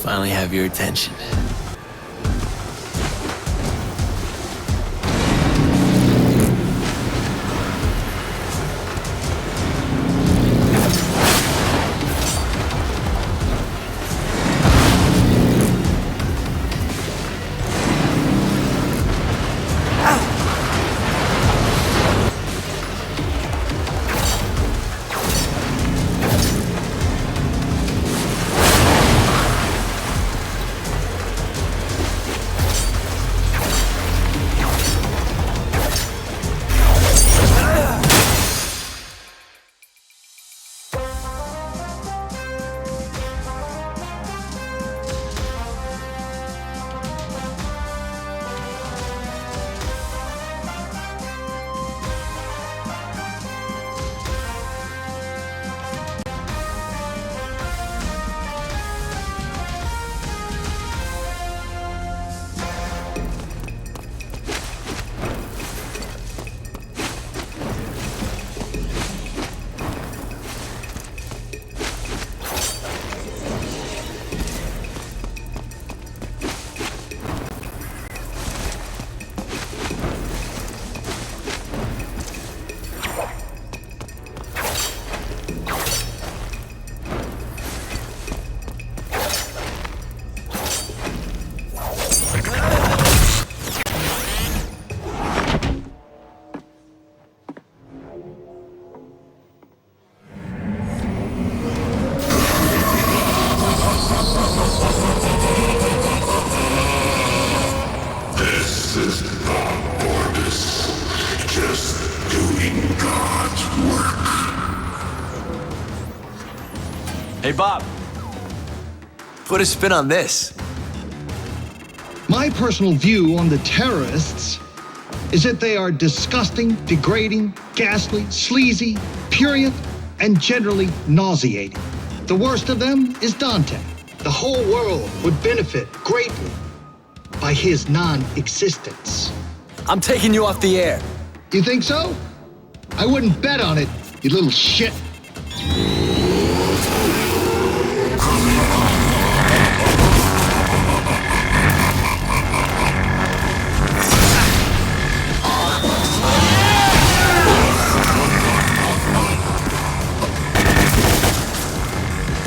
finally have your attention. Hey, Bob. Put a spin on this. My personal view on the terrorists is that they are disgusting, degrading, ghastly, sleazy, prurient, and generally nauseating. The worst of them is Dante. The whole world would benefit greatly by his non-existence. I'm taking you off the air. You think so? I wouldn't bet on it, you little shit.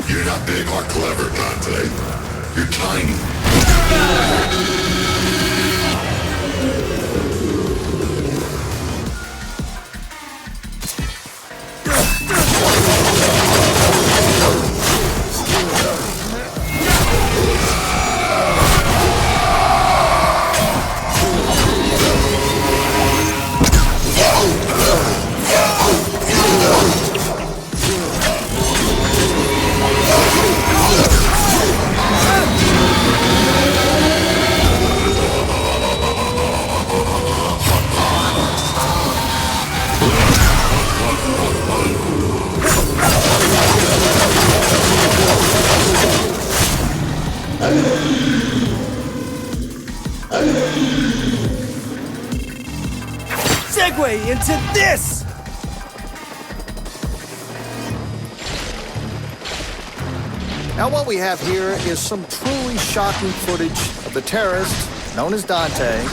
You're not big or clever, Dante. You're tiny. Segue into this! Now what we have here is some truly shocking footage of the terrorist, known as Dante,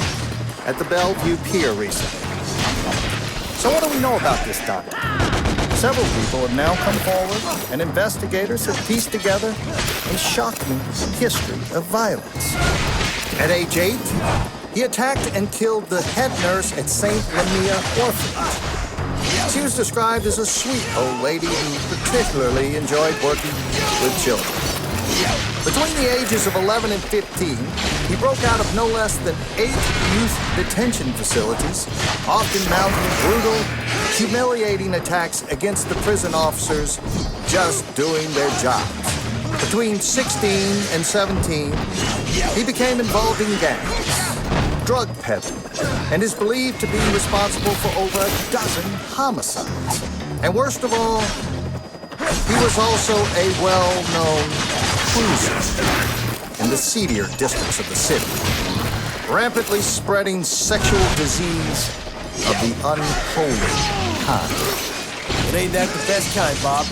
at the Bellevue Pier recently. So what do we know about this Dante? Several people have now come forward, and investigators have pieced together a shocking history of violence. At age 8, he attacked and killed the head nurse at St. Lamia Orphanage. She was described as a sweet old lady who particularly enjoyed working with children. Between the ages of 11 and 15, he broke out of no less than 8 youth detention facilities, often mounting brutal, humiliating attacks against the prison officers just doing their jobs. Between 16 and 17, he became involved in gangs, drug peddling, and is believed to be responsible for over a dozen homicides. And worst of all, he was also a well-known cruiser in the seedier districts of the city, rampantly spreading sexual disease of the unholy kind. It ain't that the best kind, Bob.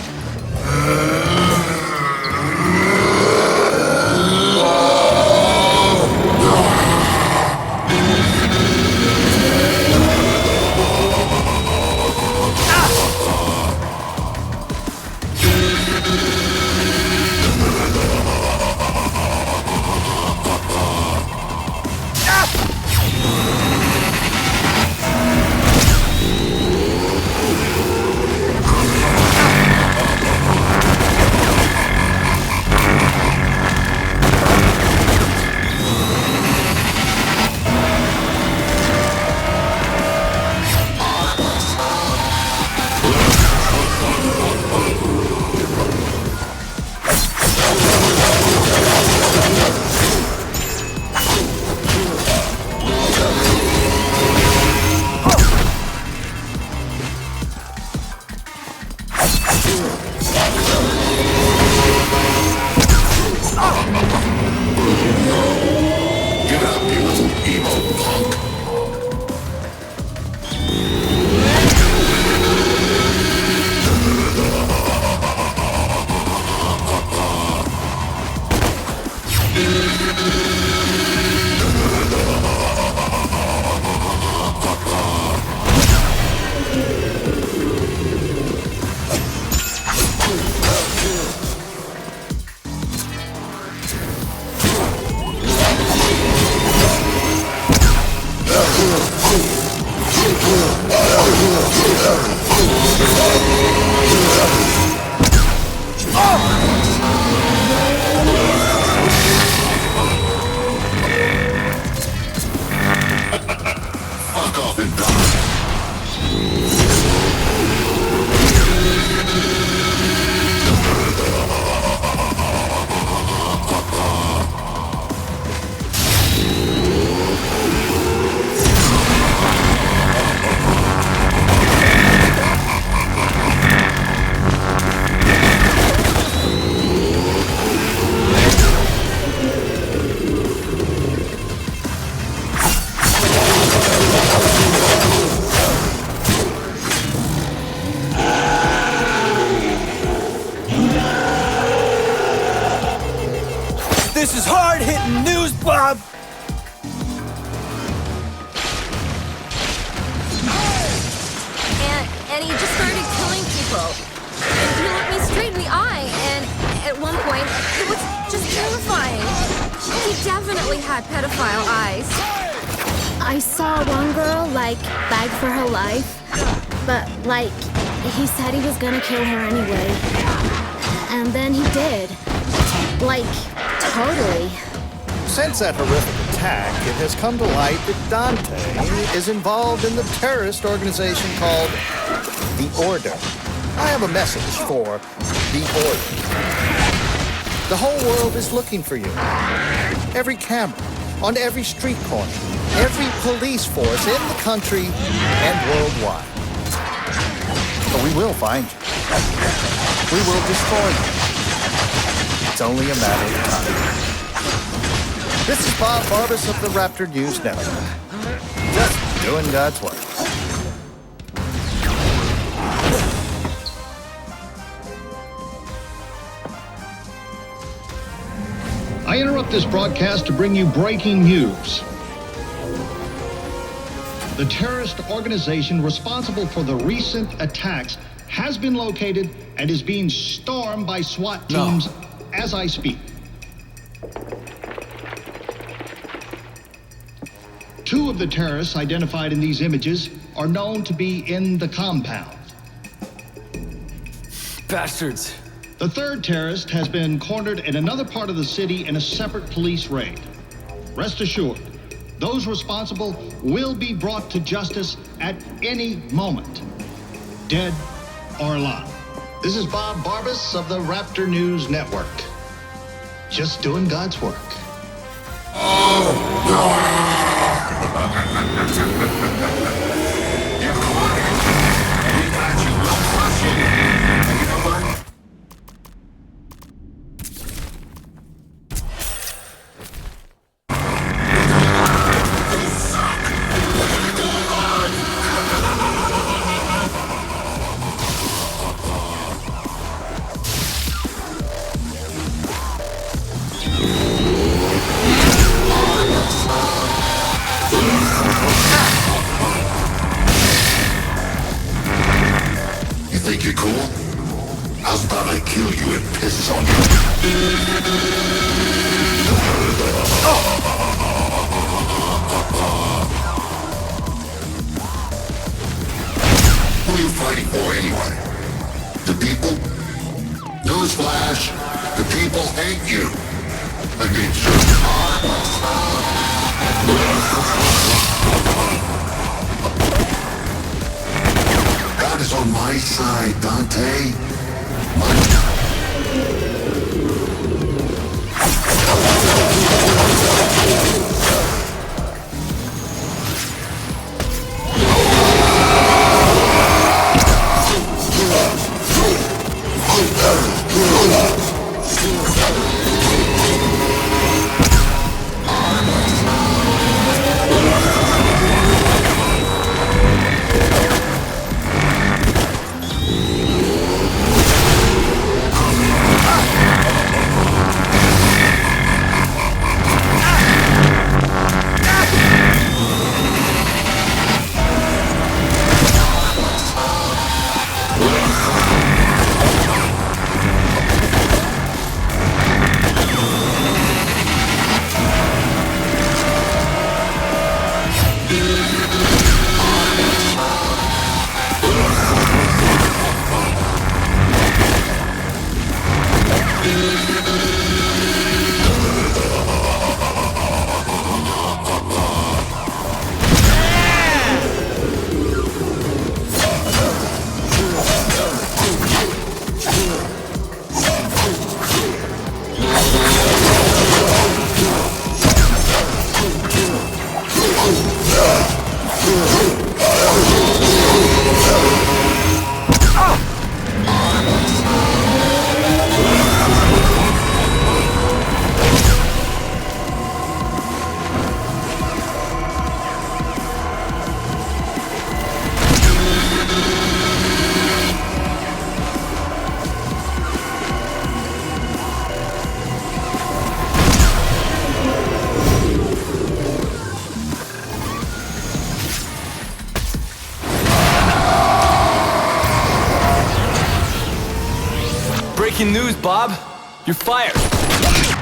Fuck off and die. This is hard-hitting news, Bob! And he just started killing people. And he looked me straight in the eye, and at one point, it was just terrifying. He definitely had pedophile eyes. I saw one girl, like, beg for her life, but, like, he said he was gonna kill her anyway. And then he did. Like, totally. Since that horrific attack, it has come to light that Dante is involved in the terrorist organization called The Order. I have a message for The Order. The whole world is looking for you. Every camera, on every street corner, every police force in the country and worldwide. But we will find you. We will destroy you. It's only a matter of time. This is Bob Barbas of the Raptor News Network. Just doing God's work. I interrupt this broadcast to bring you breaking news. The terrorist organization responsible for the recent attacks has been located and is being stormed by SWAT teams as I speak. Two of the terrorists identified in these images are known to be in the compound. Bastards. The third terrorist has been cornered in another part of the city in a separate police raid. Rest assured, those responsible will be brought to justice at any moment, dead or alive. This is Bob Barbas of the Raptor News Network. Just doing God's work. Think you're cool? How's about I kill you and piss on you? Who are you fighting for anyway? The people? Newsflash, the people hate you. Against your God is on my side, Dante. Breaking news, Bob. You're fired.